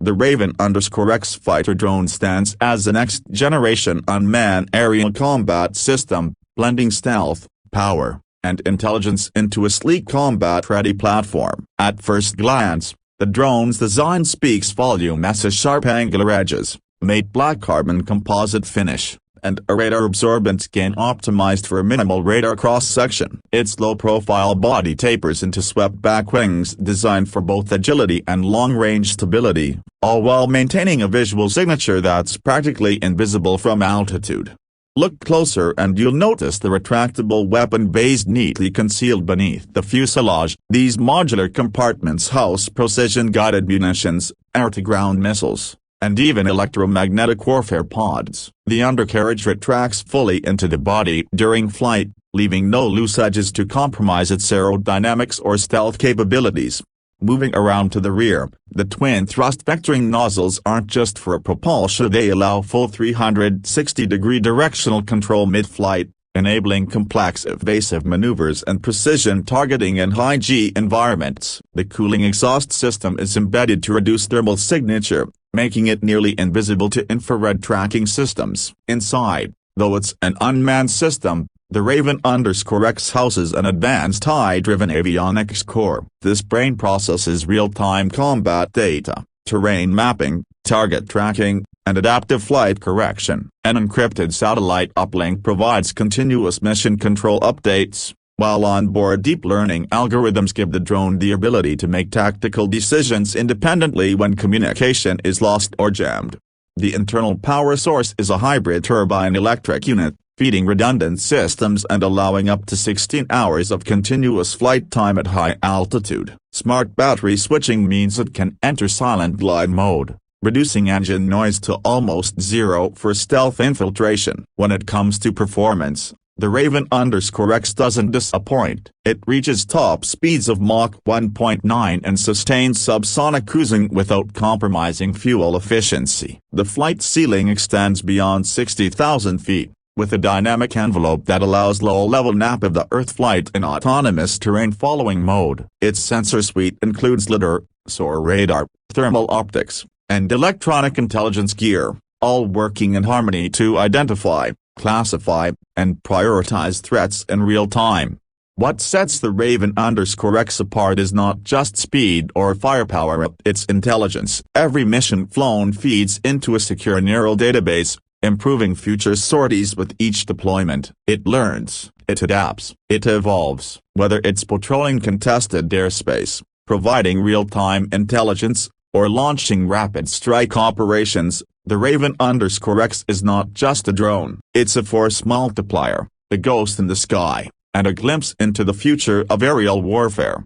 The Raven_X fighter drone stands as the next-generation unmanned aerial combat system, blending stealth, power, and intelligence into a sleek combat-ready platform. At first glance, the drone's design speaks volume as its sharp angular edges, matte black carbon composite finish, and a radar-absorbent skin optimized for minimal radar cross-section. Its low-profile body tapers into swept-back wings designed for both agility and long-range stability, all while maintaining a visual signature that's practically invisible from altitude. Look closer and you'll notice the retractable weapon base neatly concealed beneath the fuselage. These modular compartments house precision-guided munitions, air-to-ground missiles, and even electromagnetic warfare pods. The undercarriage retracts fully into the body during flight, leaving no loose edges to compromise its aerodynamics or stealth capabilities. Moving around to the rear, the twin thrust vectoring nozzles aren't just for propulsion, they allow full 360-degree directional control mid-flight, enabling complex evasive maneuvers and precision targeting in high-G environments. The cooling exhaust system is embedded to reduce thermal signature, making it nearly invisible to infrared tracking systems. Inside, though it's an unmanned system, the Raven_X houses an advanced high-driven avionics core. This brain processes real-time combat data, terrain mapping, target tracking, and adaptive flight correction. An encrypted satellite uplink provides continuous mission control updates, while onboard deep learning algorithms give the drone the ability to make tactical decisions independently when communication is lost or jammed. The internal power source is a hybrid turbine electric unit, feeding redundant systems and allowing up to 16 hours of continuous flight time at high altitude. Smart battery switching means it can enter silent glide mode, reducing engine noise to almost zero for stealth infiltration. When it comes to performance, the Raven_X doesn't disappoint. It reaches top speeds of Mach 1.9 and sustains subsonic cruising without compromising fuel efficiency. The flight ceiling extends beyond 60,000 feet, with a dynamic envelope that allows low-level nap of the Earth flight in autonomous terrain following mode. Its sensor suite includes lidar, SOAR radar, thermal optics, and electronic intelligence gear, all working in harmony to identify, classify, and prioritize threats in real time. What sets the Raven_X apart is not just speed or firepower, it's intelligence. Every mission flown feeds into a secure neural database, improving future sorties with each deployment. It learns, it adapts, it evolves. Whether it's patrolling contested airspace, providing real-time intelligence, or launching rapid strike operations, the Raven_X is not just a drone. It's a force multiplier, a ghost in the sky, and a glimpse into the future of aerial warfare.